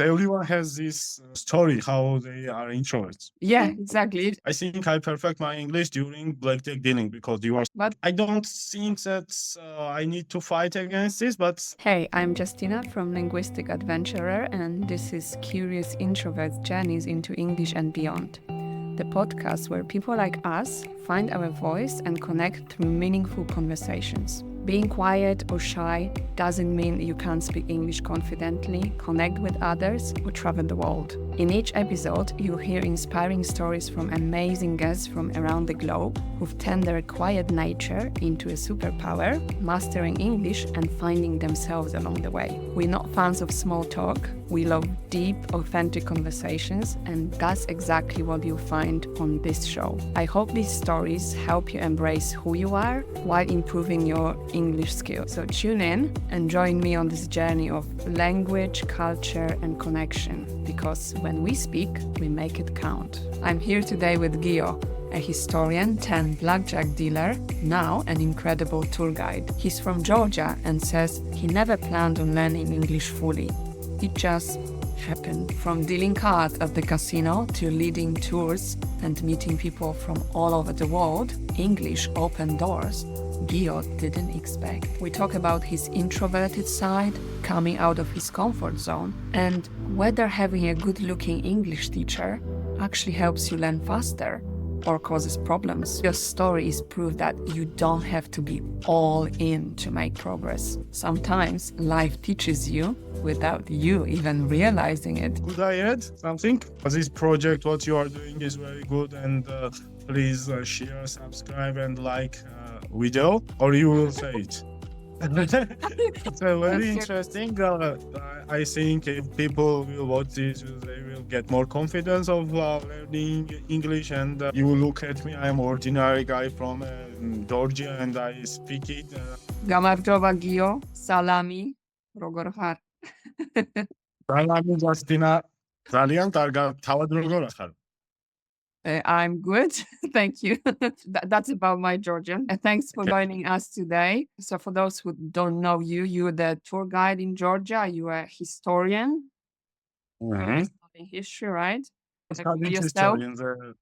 everyone has this story how they are introverts. Yeah, exactly. I think I perfect my English during blackjack dealing because you are. But I don't think that I need to fight against this, but hey, I'm Justina from Linguistic Adventurer, and this is Curious Introverts Journeys into English and Beyond, the podcast where people like us find our voice and connect through meaningful conversations. Being quiet or shy doesn't mean you can't speak English confidently, connect with others, or travel the world. In each episode, you'll hear inspiring stories from amazing guests from around the globe who've turned their quiet nature into a superpower, mastering English and finding themselves along the way. We're not fans of small talk. We love deep, authentic conversations, and that's exactly what you'll find on this show. I hope these stories help you embrace who you are while improving your English skills. So tune in and join me on this journey of language, culture, and connection, because when we speak, we make it count. I'm here today with 𝘬𝘯𝘯, a historian turned blackjack dealer, now an incredible tour guide. He's from Georgia and says he never planned on learning English fully. It just happened. From dealing cards at the casino to leading tours and meeting people from all over the world, English opened doors 𝘬𝘯𝘯 didn't expect. We talk about his introverted side, coming out of his comfort zone, and whether having a good-looking English teacher actually helps you learn faster or causes problems. Your story is proof that you don't have to be all in to make progress. Sometimes life teaches you without you even realizing it. could I add something? This project, what you are doing is very good, and please share, subscribe, and like video, or you will say it. It's very interesting. I think if people will watch this, they will get more confidence of learning English. And you look at me, I'm ordinary guy from Georgia, and I speak it. Gamartova 𝘬𝘯𝘯, salami, rogorhar. Salami Justina, ძალიან კარგად, თავად როგორ ახარ? I'm good, thank you. That's about my Georgian. And thanks for joining us today. So for those who don't know you, you're the tour guide in Georgia. You are a historian. Mhm. Studying history, right? Studying yourself? history in the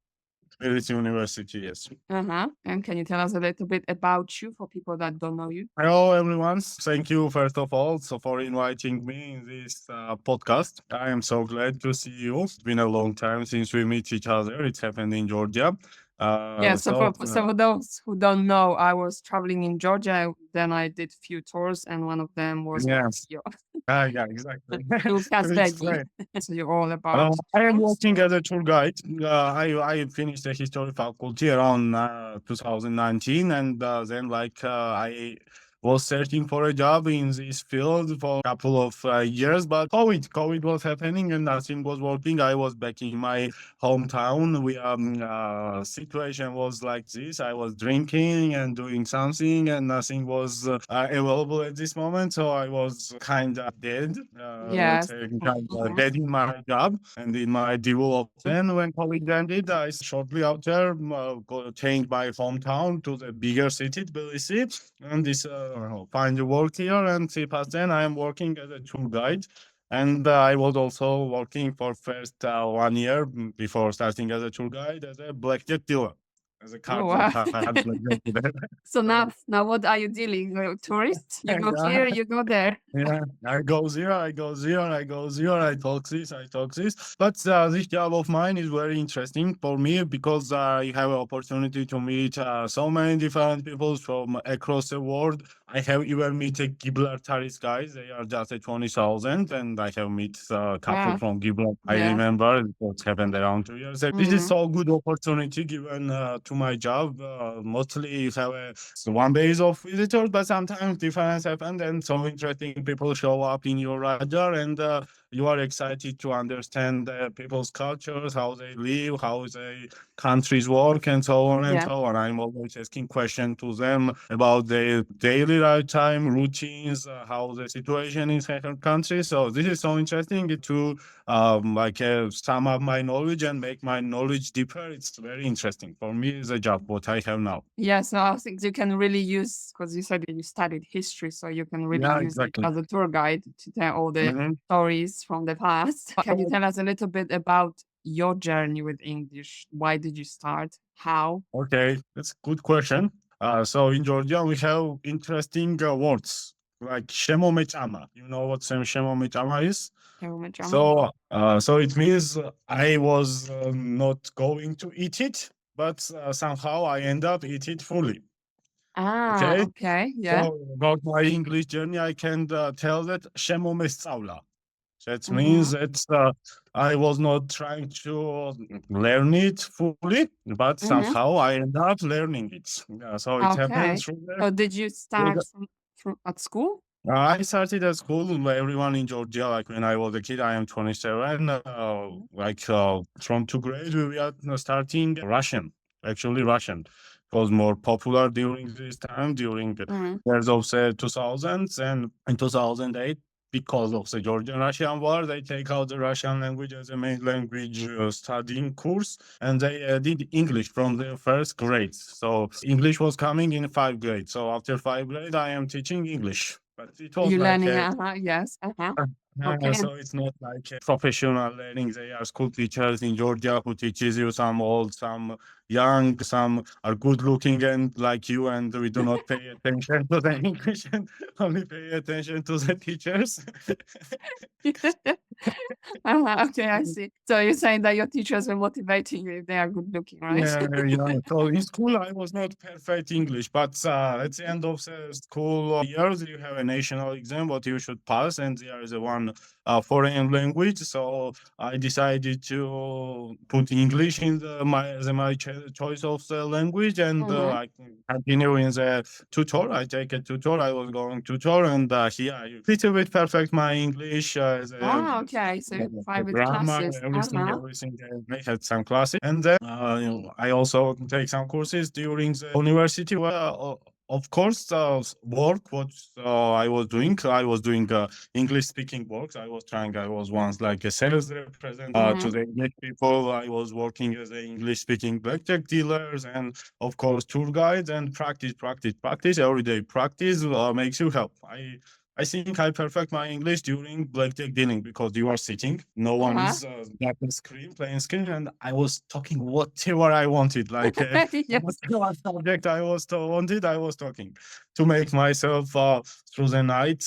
Tbilisi University, yes. And can you tell us a little bit about you for people that don't know you? Hello, everyone. Thank you, first of all, for inviting me in this podcast. I am so glad to see you. It's been a long time since we meet each other. It happened in Georgia. So for those who don't know, I was traveling in Georgia. Then I did few tours, and one of them was yes. 𝘬𝘯𝘯. Yeah, exactly. Lucas great. So you're all about. I am working as a tour guide. I finished the history faculty around 2019, and then I was searching for a job in this field for a couple of years, but COVID was happening and nothing was working. I was back in my hometown. Situation was like this. I was drinking and doing something, and nothing was available at this moment. So I was kind of dead. Yes. Dead in my job and in my development. Then when COVID ended, I shortly after changed my hometown to the bigger city, Tbilisi, and this find a work here. And past then I am working as a tour guide. And I was also working for first 1 year before starting as a tour guide as a blackjack dealer. As a card. So now what are you dealing? Tourists? You go here, you go there. Yeah, I go there, I talk this. But this job of mine is very interesting for me because I have an opportunity to meet so many different people from across the world. I have even met a 𝘬𝘯𝘯𝘯 guys. They are just at 20,000, and I have met a couple from 𝘬𝘯𝘯. I remember it happened around 2 years ago. This is so good opportunity given to my job. Mostly you have one base of visitors, but sometimes difference happen, and so interesting people show up in your radar, and you are excited to understand people's cultures, how they live, how their countries work, and so on and so on. I'm always asking questions to them about their daily daily lifetime routines, how the situation in certain countries. So this is so interesting to sum up my knowledge and make my knowledge deeper. It's very interesting for me. It's a job what I have now. Yes, no, I think you can really use, because you said that you studied history, so you can really Yeah, use it exactly. as a tour guide to tell all the Mhm. stories from the past. Can you tell us a little bit about your journey with English? Why did you start? How? Okay, that's a good question. So in Georgia, we have interesting words like 𝘮𝘯𝘯𝘶𝘢𝘯𝘯. You know what 𝘮𝘯𝘯𝘯𝘯𝘯 is? So it means I was not going to eat it, but somehow I end up eat it fully. Ah, Okay. okay, yeah. So about my English journey, I can tell that 𝘮𝘯𝘯𝘯𝘶𝑢𝑙𝑎. That means Mm-hmm. that I was not trying to learn it fully, but Mm-hmm. somehow I end up learning it. Yeah, so it happens Okay. through So did you through start from at school? I started at school where everyone in Georgia, like when I was a kid, I am 27, from 2th grade, we are starting Russian, actually Russian. It was more popular during this time, during the Mm-hmm. years of say 2000s, and in 2008, because of the Georgian-Russian war, they take out the Russian language as a main language studying course, and they did English from the 1st grade. So English was coming in 5th grade. So after 5th grade, I am teaching English. But it was You like learning, a yes, okay. so it's not like a professional learning. They are school teachers in Georgia who teaches you, some old, some young, some are good looking and like you, and we do not pay attention to the English and only pay attention to the teachers. Okay, I see. So you're saying that your teachers were motivating you if they are good looking, right? Yeah. So in school, I was not perfect English, but at the end of the school years, you have a national exam what you should pass, and there is a one foreign language. So I decided to put English in my choice of the language, and Mm-hmm. I continue in the tutor. I take a tutor. I was going tutor, and here I little bit perfect my English as a Okay. So the private grammar, classes. everything. I had some classes, and then I also take some courses during the university. Of course, work. What I was doing, English speaking works. I was trying. I was once like a sales representative to Mm-hmm. the English people. I was working as a English speaking blackjack dealers, and of course tour guides, and practice. Everyday practice makes you help. I think I perfect my English during blackjack dealing because you are sitting, no one Uh-huh. is playing screen, and I was talking whatever I wanted, like Yes. whatever subject wanted, I was talking to make myself through the night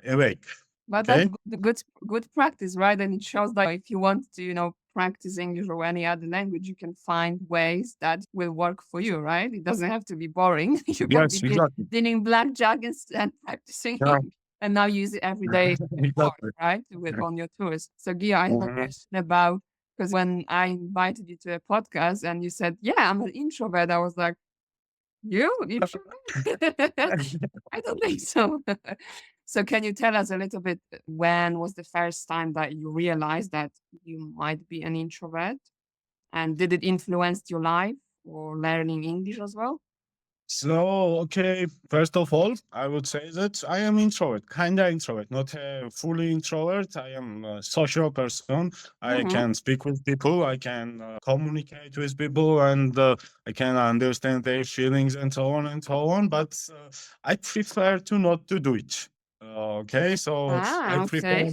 awake. But that's Okay. good practice, right? And it shows that if you want to, practice English or any other language, you can find ways that will work for you, right? It doesn't have to be boring. You can be Yes, exactly. dealing blackjack and practicing Yeah, English. And now use it every day at work, exactly. right? With on your tours. So Gia, I have a Mhm. question about, because when I invited you to a podcast and you said, yeah, I'm an introvert, I was like, you introvert? I don't think so. So can you tell us a little bit, when was the first time that you realized that you might be an introvert? And did it influence your life or learning English as well? So, okay, first of all, I would say that I am introvert, kinda introvert, not a fully introvert. I am a social person. I Mm-hmm. can speak with people, I can communicate with people, and I can understand their feelings and so on and so on. But I prefer to not to do it. Okay, so I prefer Okay.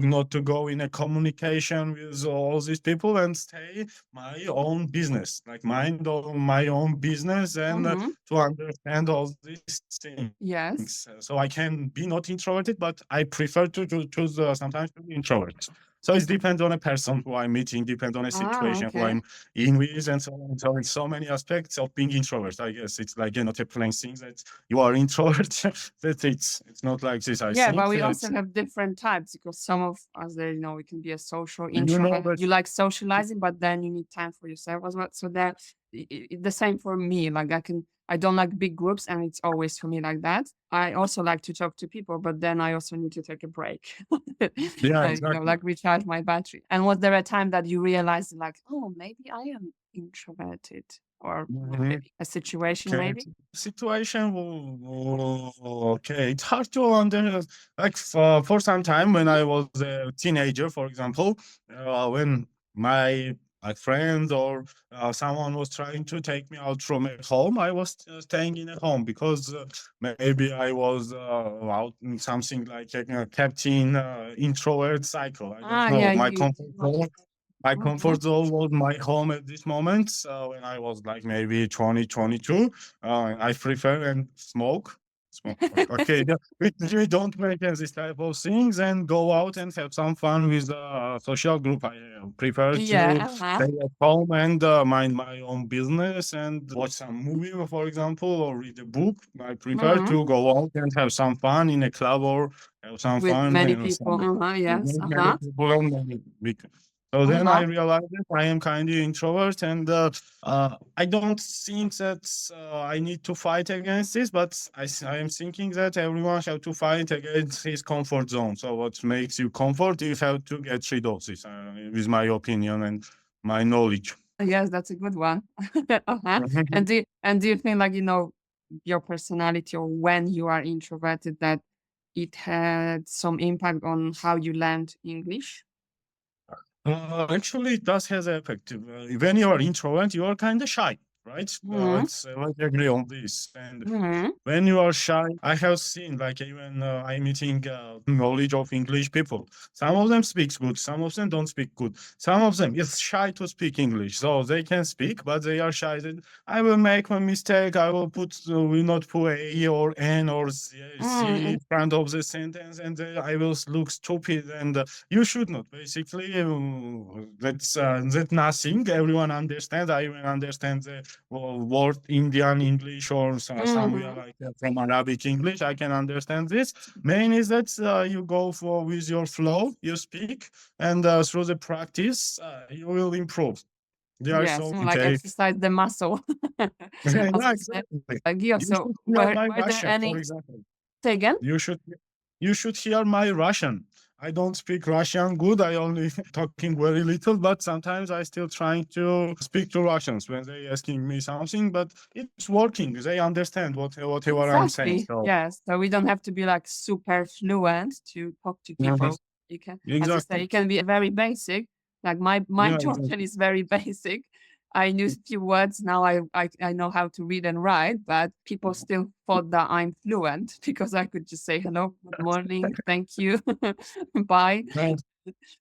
not to go in a communication with all these people and stay my own business, like mind on my own business, and Mm-hmm. to understand all these Yes. things. So I can be not introverted, but I prefer to choose sometimes to be introvert. So it depends on a person who I'm meeting, depends on a situation who Okay. I'm in with, and so on. So in so many aspects of being introvert, I guess it's like not a plain thing that you are introvert. That it's not like this. I Yeah, but think we it's, also have different types, because some of us there, we can be a social you know, introvert. but You like socializing, but then you need time for yourself as well. So that the same for me. Like I don't like big groups, and it's always for me like that. I also like to talk to people, but then I also need to take a break. yeah, Like exactly. recharge my battery. And was there a time that you realized, like, oh, maybe I am introverted? or Mhm. a situation Okay. maybe? Situation. Okay, it's hard to understand. Like for some time when I was a teenager, for example, when my friends or someone was trying to take me out from a home, I was staying in a home because maybe I was out in something like a captain introvert cycle. I don't Ah, know. yeah, you. My Mhm. comfort zone was my home at this moment. When I was like maybe 20, 22, I prefer and smoke. Smoke. Okay, we don't make this type of things and go out and have some fun with the social group. I prefer to Yeah, uh-huh. stay at home and mind my own business and watch some movie, for example, or read a book. I prefer Mhm. to go out and have some fun in a club or have some With fun many and people. some Uh-huh, yes, many uh-huh. people and many so then I Uh-huh. realized that I am kind of introvert, and I don't think that I need to fight against this, but I am thinking that everyone have to fight against his comfort zone. So what makes you comfort, you have to get rid of this, with my opinion and my knowledge. Yes, that's a good one. Uh-huh. Mhm. And do you think like, your personality or when you are introverted that it had some impact on how you learned English? Actually, it does has an effect. When you are introvert, you are kind of shy, right? Mhm. Let's agree on this. And Mhm. when you are shy, I have seen like even I'm meeting knowledge of English people. Some of them speaks good, some of them don't speak good. Some of them is shy to speak English, so they can speak, but they are shy. That I will make a mistake. I will not put a or n or c Mhm. in front of the sentence, and I will look stupid. And you should not. Basically, that nothing. Everyone understands. I even understand the word Indian English or somewhere Mhm. like from Arabic English. I can understand this. Main is that you go for with your flow, you speak, and through the practice, you will improve. They are Yes, so like okay. exercise the muscle, as Yeah, we say. exactly. Gio, You so should hear my were there Russian, for any example. say again? You should you should hear my Russian. I don't speak Russian good. I only talking very little, but sometimes I still trying to speak to Russians when they asking me something. But it's working. They understand whatever I'm saying. Exactly. So Yes. So we don't have to be like super fluent to talk to mhm, people. You can, as you say, exactly. you can be very basic. Like my Yeah, Georgian exactly. is very basic. I knew few words. Now I know how to read and write, but people still thought that I'm fluent because I could just say hello, good morning, thank you, bye. Yeah,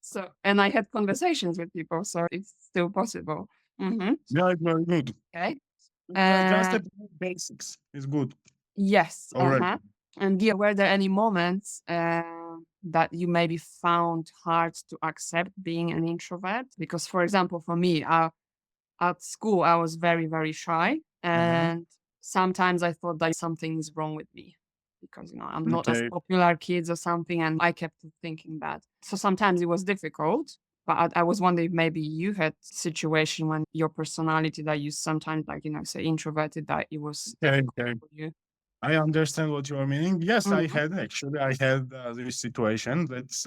So and I had conversations with people, so it's still possible. Hmm. yeah, it's very good. Okay. Just Uh, the basics is good yes. already. Uh-huh. And yeah, were there any moments that you maybe found hard to accept being an introvert? Because, for example, for me, at school, I was very, very shy. Mhm. And sometimes I thought that something is wrong with me because, I'm not as Okay. popular kids or something. And I kept thinking that. So sometimes it was difficult. But I was wondering if maybe you had situation when your personality that you sometimes like, say introverted, that it was Okay. difficult Okay. for you. I understand what you are meaning. Yes, I Mhm. had actually. I had this situation. That's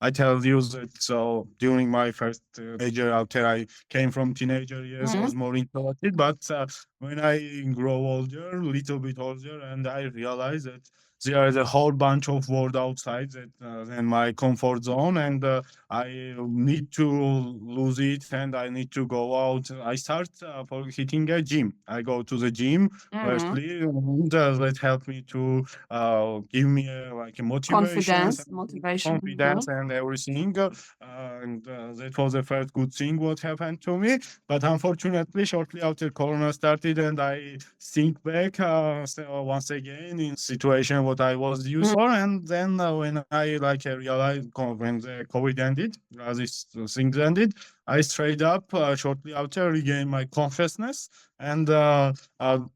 I tell you that. So during my first teenager, after I came from teenager years, I Mhm. was more introverted. But when I grow older, little bit older, and I realized that there is a whole bunch of world outside that in my comfort zone, and I need to lose it, and I need to go out. I start for hitting a gym. I go to the gym Mhm. firstly, and that helped me to give me like a motivation, Confidence, motivation. confidence, and everything. That was the first good thing what happened to me. But unfortunately, shortly after Corona started, and I think back so once again in situation what I was used Mhm. for, and then when I like realized when the COVID ended, these things ended, I straight up shortly after regained my consciousness and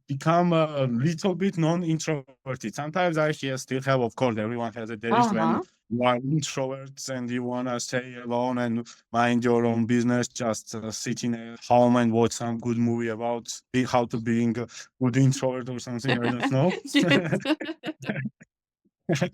become a little bit non-introverted. Sometimes I still have, of course, everyone has a days when Uh-huh. you are introverts and you wanna stay alone and mind your own business, just sit in a home and watch some good movie about how to being a good introvert or something. I don't know. Yes.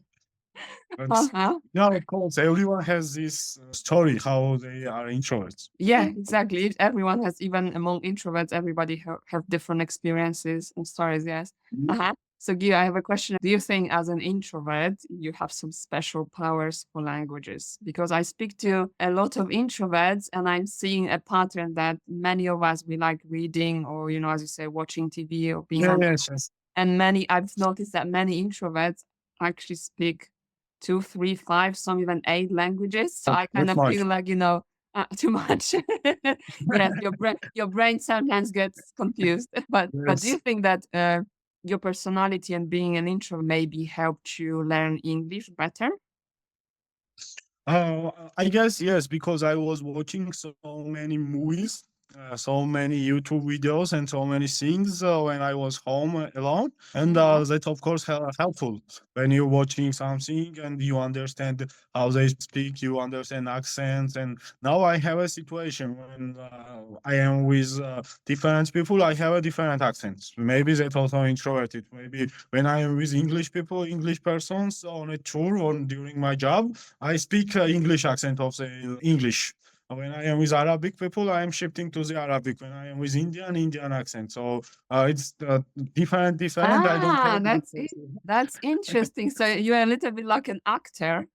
But Uh-huh. yeah, of course, everyone has this story how they are introverts. Yeah, exactly. Everyone has, even among introverts, everybody have different experiences and stories. Yes. Uh-huh. So, Gio, I have a question. Do you think, as an introvert, you have some special powers for languages? Because I speak to a lot of introverts, and I'm seeing a pattern that many of us, we like reading, or, as you say, watching TV or being on. Yes, yes. And I've noticed that many introverts actually speak 2, 3, 5, some even 8 languages. So I kind That's of nice. feel like, too much. Yes, your brain sometimes gets confused. But do you Yes. think that your personality and being an introvert maybe helped you learn English better? I guess yes, because I was watching so many movies, so many YouTube videos, and so many things when I was home alone, and that of course helpful when you're watching something and you understand how they speak, you understand accents, and now I have a situation when I am with different people, I have a different accents. Maybe they also introverted. Maybe when I am with English people, English persons on a tour or during my job, I speak English accent of the English. When I am with Arabic people, I am shifting to the Arabic. When I am with Indian accent. So it's different. I don't Ah, have. that's interesting. So you're a little bit like an actor.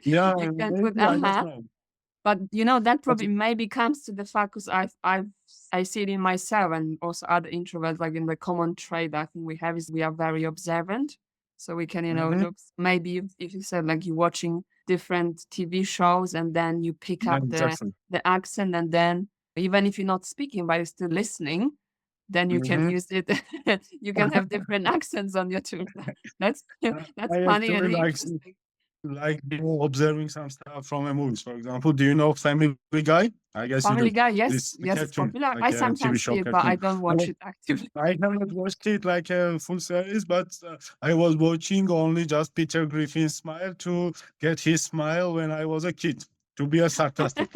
Yeah, You can put maybe I don't know. But that But probably maybe comes to the fact, because I see it in myself and also other introverts. Like, in the common trait I think we have is we are very observant. So we can, Mhm. look, maybe if you said, like, you're watching different TV shows and then you pick Yeah, up exactly. the accent, and then even if you're not speaking but you're still listening, then you can Mhm. use it. You can have different accents on your tool. That's that's I funny and actually interesting. like observing some stuff from a movies. For example, do you know Family Guy? I guess you Family do. Guy, yes, This yes, it's cartoon, popular. I like a TV sometimes see show it, but I cartoon. don't watch it actively. I haven't watched it like a full series, but I was watching only just Peter Griffin's smile to get his smile when I was a kid. To be a sarcastic.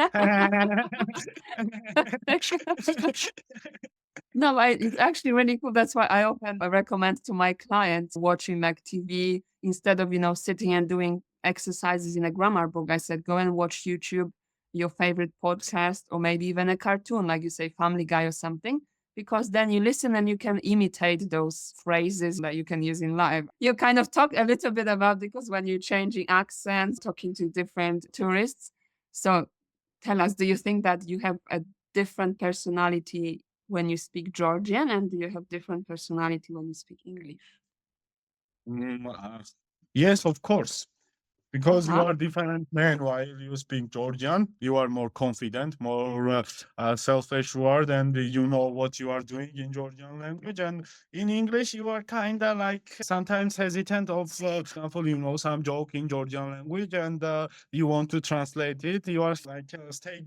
No, it's actually really cool. That's why I often recommend to my clients watching, like, TV instead of, sitting and doing exercises in a grammar book. I said, go and watch YouTube, your favorite podcast, or maybe even a cartoon, like you say, Family Guy or something, because then you listen and you can imitate those phrases that you can use in life. You kind of talk a little bit about, because when you're changing accents, talking to different tourists. So tell us, do you think that you have a different personality when you speak Georgian, and do you have different personality when you speak English? Mm, yes, of course. Because you Uh-huh. are different man while you speak Georgian, you are more confident, more self-assured, and you know what you are doing in Georgian language. And in English, you are kind of like sometimes hesitant of, for example, you know some joke in Georgian language, and you want to translate it. You are like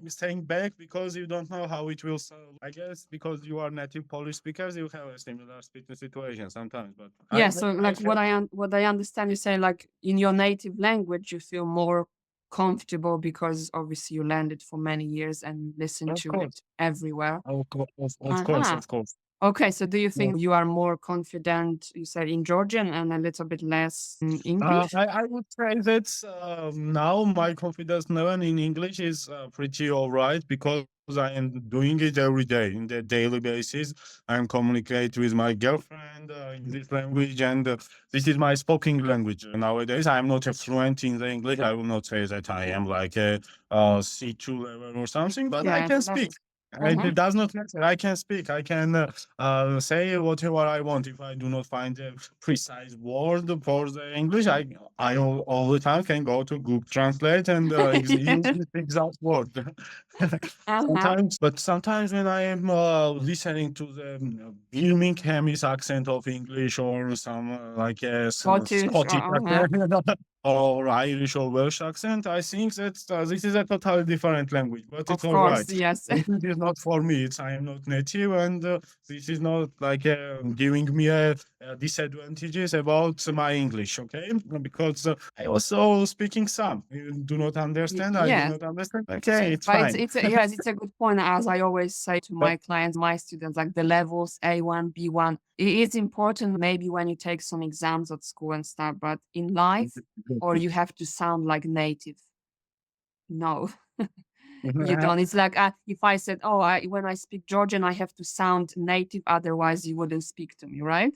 staying back because you don't know how it will sound. I guess because you are native Polish speakers, you have a similar speaking situation sometimes. But Yeah, so, I like, what I understand, you say, like, in your native language you feel more comfortable because obviously you learned it for many years and listen of to course, it everywhere. of course, Uh-huh. of course. Okay, so do you think you are more confident, you said, in Georgian and a little bit less in English? I would say that now my confidence level in English is pretty all right because I am doing it every day in the daily basis. I'm communicating with my girlfriend in this language, and this is my spoken language nowadays. I'm not a fluent in the English. I will not say that I am like a C2 level or something, but I Yes, can that's. speak. And Uh-huh. it does not matter. I can speak. I can say whatever I want. If I do not find a precise word for the English, I all the time can go to Google Translate and use Yes. this exact word. Uh-huh. Sometimes when I am listening to the Birminghamese accent of English or some like some Scottish, Scottish uh-huh. accent or Irish or Welsh accent, I think that this is a totally different language, but it's Of all course, right. yes. It is not for me. I am not native, and this is not like giving me a disadvantages about my English, okay? Because I also speaking some. You do not understand, I do Yes. not understand. Okay, it's But fine. yes, it's a good point. As I always say to But my clients, my students, like the levels A1, B1, it is important maybe when you take some exams at school and stuff, but in life, or you have to sound like native. No, you don't. It's like if I said, oh, when I speak Georgian, I have to sound native, otherwise you wouldn't speak to me, right?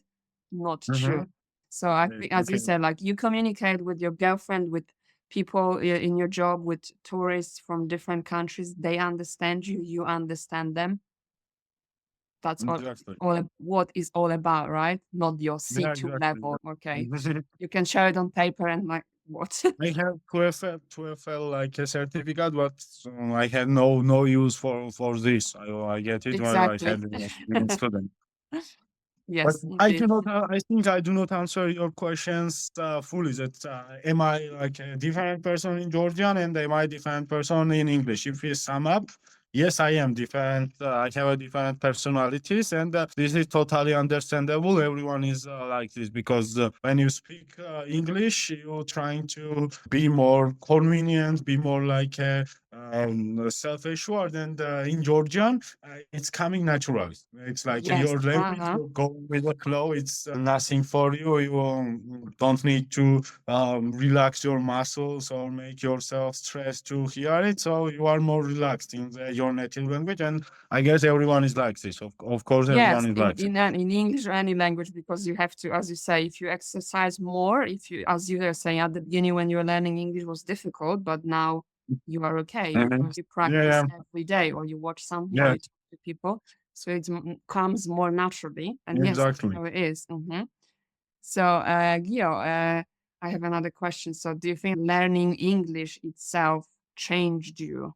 Not true. Mhm. So I think, as you Okay. said, like you communicate with your girlfriend, with people in your job, with tourists from different countries. They understand you, you understand them. That's Exactly. what is all about, right? Not your Yeah, C2 exactly. level. Okay, Yeah. you can share it on paper and like what? I have TOEFL like a certificate, but I had no use for this. I get it when I Exactly. had been a student. But Yes, I do indeed. not. I think I do not answer your questions fully. That am I like a different person in Georgian and am I different person in English? If we sum up, yes, I am different. I have a different personalities, and this is totally understandable. Everyone is like this because when you speak English, you're trying to be more convenient, be more like self-assured, and in Georgian, it's coming natural. It's like Yes. your language, you go with the flow. It's nothing for you. You don't need to relax your muscles or make yourself stressed to hear it. So you are more relaxed in your native language. And I guess everyone is like this. Of course, everyone Yes, is like this. in English or any language, because you have to, as you say, if you exercise more, if you, as you were saying at the beginning when you were learning English was difficult, but now you are okay Mhm. because you Yeah, practice yeah, every day or you watch something or yeah, you talk to people, so it comes more naturally. And yes, that's exactly. how it is. So, Gio, I have another question. So, do you think learning English itself changed you?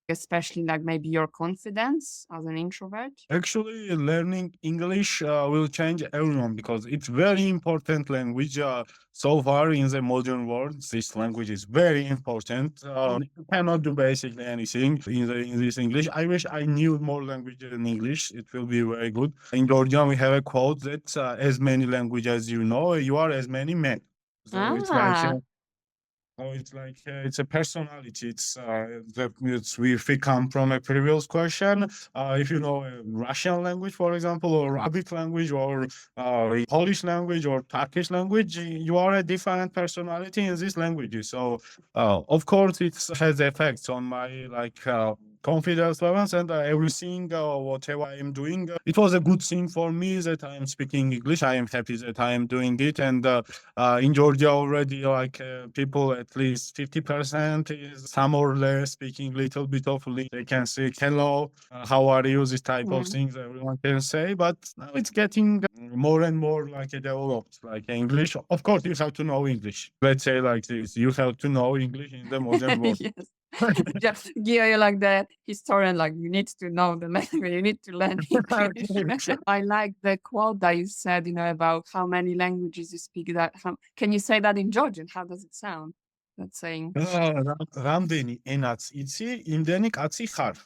Especially like maybe your confidence as an introvert? Actually, learning English will change everyone because it's very important language. So far in the modern world, this language is very important. You cannot do basically anything in this English. I wish I knew more languages in English. It will be very good. In Georgian, we have a quote that as many languages as you know, you are as many men. So it's like Ah, it's a personality. If we come from a previous question, if you know a Russian language, for example, or Arabic language, or Polish language, or Turkish language, you are a different personality in these languages. So, of course, it has effects on my confidence levels and everything, whatever I am doing. It was a good thing for me that I am speaking English. I am happy that I am doing it, and in Georgia already, people at least 50% is some or less speaking little bit of English. They can say hello, how are you? This type of mhm. things everyone can say, but now it's getting more and more like a developed, like English. Of course, you have to know English. Let's say like this: you have to know English in the modern world. Yes. Just Gio, you're like the historian, like you need to know the language, you need to learn English. I like the quote that you said, about how many languages you speak. Can you say that in Georgian? How does it sound? That saying. რამდენი ენაც იცი, იმდენი კაცი ხარ.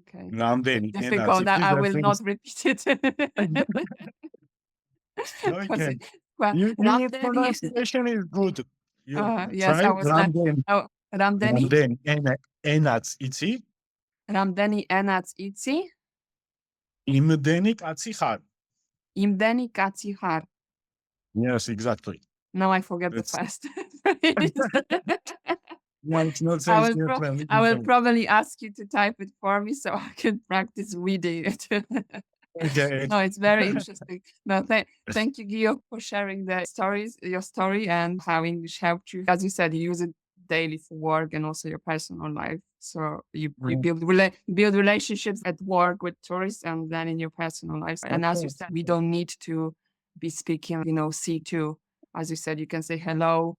Okay. რამდენი ენაც Difficult. იცი, I that will means not repeat it. Was okay. it? Well, Your Ramdeni. pronunciation is good. You Yes, try I was like, რამდენი. oh, Ramdeni. რამდენი ენაც იცი, Ramdeni enats itzi. იმდენი კაცი ხარ. Imdeni katsihar. Yes, exactly. Now I forget the It's first phrase. no, it's not saying I will probably ask you to type it for me so I can practice reading it. okay. No, it's very interesting. No, thank you, Gio, for sharing your story and how English helped you. As you said, you use it daily for work and also your personal life. So you build relationships at work with tourists and then in your personal life. And as you said, we don't need to be speaking, C2. As you said, you can say hello,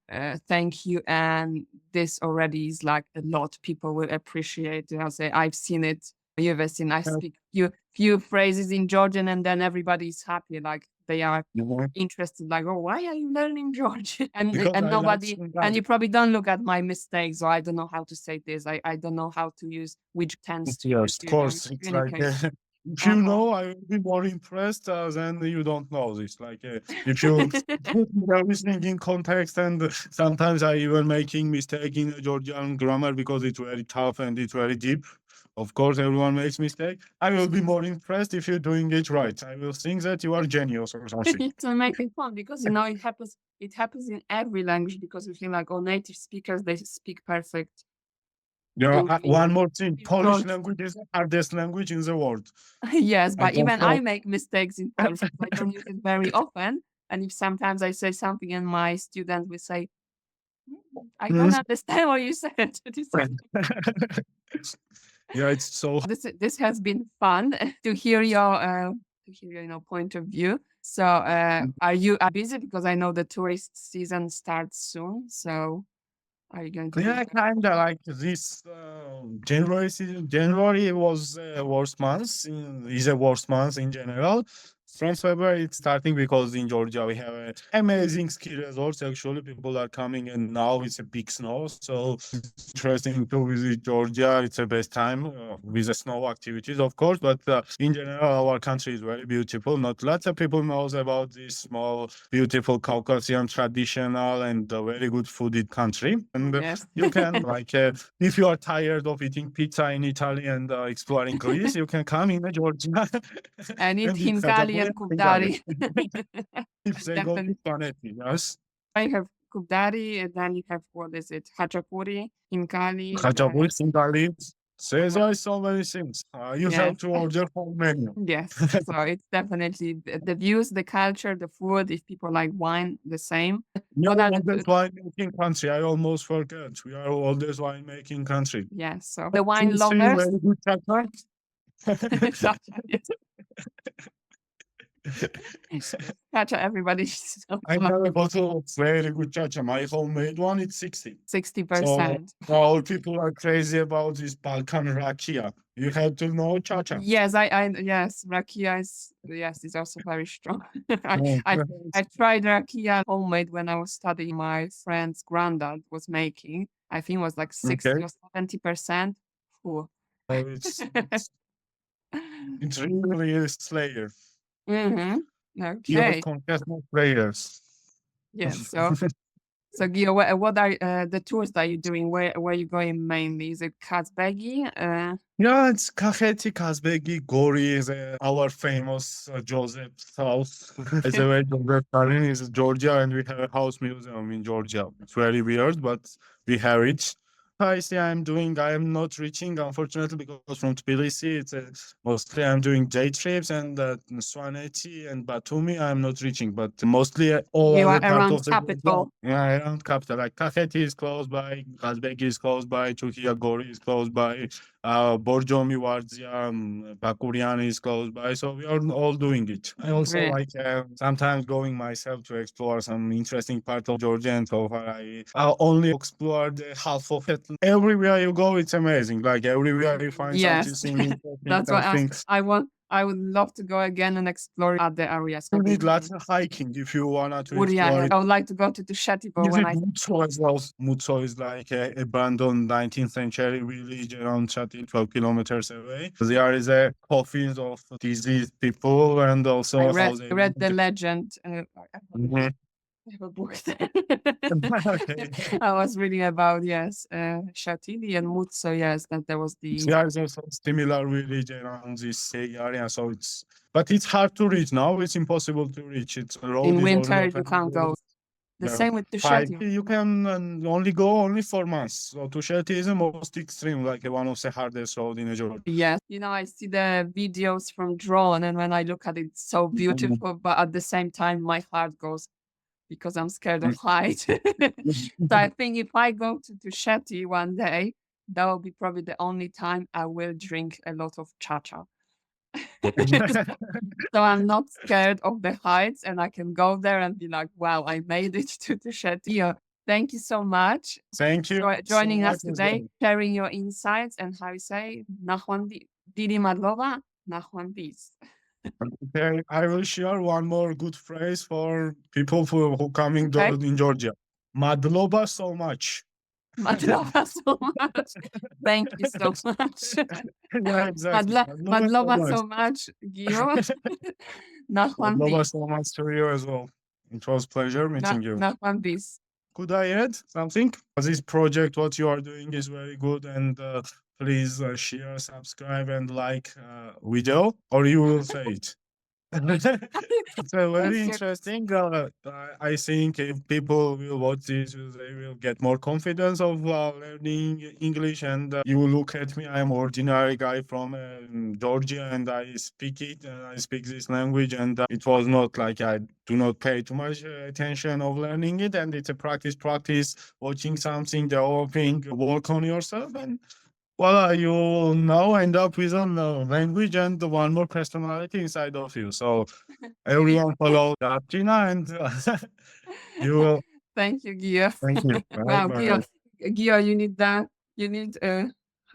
thank you, and this already is like a lot. People will appreciate it. I'll say, I've seen it. You've seen. I speak few phrases in Georgian, and then everybody's happy. Like they are interested. Like, oh, why are you learning Georgian? And Because I like nobody. Sri And you probably don't look at my mistakes, or I don't know how to say this. I don't know how to use which tense to use. Yes, of course. It's like communicate. If you know, I will be more impressed than you don't know this. Like if you put everything in context, and sometimes I even making mistake in Georgian grammar because it's very tough and it's very deep. Of course, everyone makes mistake. I will be more impressed if you're doing it right. I will think that you are genius or something. It's making fun because it happens. It happens in every language because we feel like all native speakers they speak perfect. Yeah, one more thing. Polish George. language is the hardest language in the world. Yes, but don't even know. I make mistakes in Polish. I don't use it very often. And if sometimes I say something and my students will say, I don't understand what you said. Yeah, it's so. This has been fun to hear your point of view. So are you busy? Because I know the tourist season starts soon. So are you going to? Yeah, kind of like this January season. January was worst month. Is a worst month in general. From February, it's starting because in Georgia we have amazing ski resorts. Actually, people are coming, and now it's a big snow, so it's interesting to visit Georgia. It's the best time with the snow activities, of course. But in general, our country is very beautiful. Not lots of people knows about this small, beautiful Caucasian, traditional, and very good fooded country. And Yes. you can like if you are tired of eating pizza in Italy and exploring Greece, you can come in Georgia and eat himkali and kubdari. If they go to Paneti, yes. I have kubdari, and then you have, what is it, hachapuri, himkali. Khachapuri, Singali. So there are so many things. You have to order whole menu. Yes, so it's definitely the views, the culture, the food. If people like wine, the same. Oldest wine-making country. I almost forgot. We are oldest wine-making country. Yes, so the wine lovers. Very good chacha. Chacha, everybody. I have a bottle of very good chacha. My homemade one, it's 60. 60%. So all people are crazy about this Balkan rakia. You have to know chacha. Yes, yes, rakia is also very strong. I tried rakia homemade when I was studying. My friend's granddad was making. I think it was like 60 or 70%. Oh, it's really a slayer. Okay. You have contestant players. Yes. So Gio, what are the tours that you're doing? Where are you going mainly? Is it Kazbegi? Yeah, it's Kakheti, Kazbegi, Gori is our famous Joseph's house. It's a very Joseph Stalin is Georgia, and we have a house museum in Georgia. It's very weird, but we have it. I see I am not reaching, unfortunately, because from Tbilisi, it's mostly I'm doing day trips, and Swaneti and Batumi, I'm not reaching, but mostly all you other are around of the capital. Yeah, around capital. Like Kakheti is close by, Kazbegi is close by, Chukia Gori is close by, Borjomi, Wardzia, Bakurian is close by. So we are all doing it. I also like sometimes going myself to explore some interesting part of Georgia, and so far I only explored half of it. Everywhere you go, it's amazing. Like everywhere you find something. That's what I would love to go again and explore other areas. You need lots of hiking if you want to explore it. I would like to go to 𝘬𝘯𝘯𝘯 when 𝘬𝘯𝘯𝘯 as well. 𝘬𝘯𝘯 is like an abandoned 19th century village around 𝘬𝘯𝘯𝘯, 12 kilometers away. There is a coffins of diseased people, and also I read the legend. I have a book there. I was reading about 𝘬𝘯𝘯𝘯 and 𝘬𝘯𝘯, yes, that there was the. There is also similar village around this area, so but it's hard to reach now. It's impossible to reach. It's in winter you can't go. The same with 𝘬𝘯𝘯𝘯. You can only go 4 months. So 𝘬𝘯𝘯𝘯 is the most extreme, like one of the hardest roads in Georgia. Yes, I see the videos from drone, and when I look at it, it's so beautiful. But at the same time, my heart goes because I'm scared of height. So I think if I go to 𝘬𝘯𝘯𝘯 one day, that will be probably the only time I will drink a lot of chacha. So I'm not scared of the heights, and I can go there and be like, wow, I made it to 𝘬𝘯𝘯𝘯. Thank you so much. Thank you for joining us today, sharing your insights, and how you say, Didi Madlova, Nachwanbis. Okay, I will share one more good phrase for people who coming in Georgia. Madloba so much. Madlova so much. Thank you so much. Yeah, exactly. Madlova so much, Gio. Madlova Nahwan so much to you as well. It was pleasure meeting you. Nahwan bis. Could I add something? This project, what you are doing is very good, and please share, subscribe, and like video, or you will say it. It's a very Yes. interesting. I think if people will watch this, they will get more confidence of learning English. And you will look at me. I'm ordinary guy from Georgia, and I speak it. And I speak this language, and it was not like I do not pay too much attention of learning it. And it's a practice, watching something, developing, work on yourself, and voila, you will now end up with a language and one more personality inside of you. So everyone follow Gina, and you will. Thank you, Gio. Thank you. Wow, Bye. Gio, you need that. You need how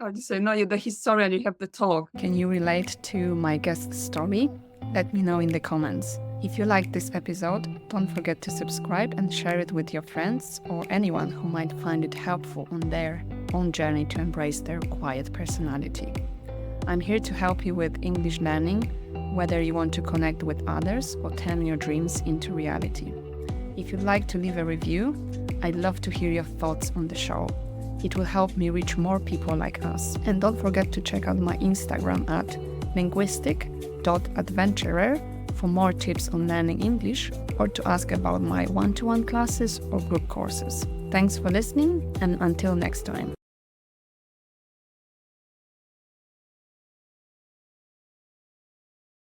do you say? No, you're the historian. You have the talk. Can you relate to my guest story? Let me know in the comments. If you liked this episode, don't forget to subscribe and share it with your friends or anyone who might find it helpful on their own journey to embrace their quiet personality. I'm here to help you with English learning, whether you want to connect with others or turn your dreams into reality. If you'd like to leave a review, I'd love to hear your thoughts on the show. It will help me reach more people like us. And don't forget to check out my Instagram at linguistic.adventurer for more tips on learning English or to ask about my one-to-one classes or group courses. Thanks for listening, and until next time.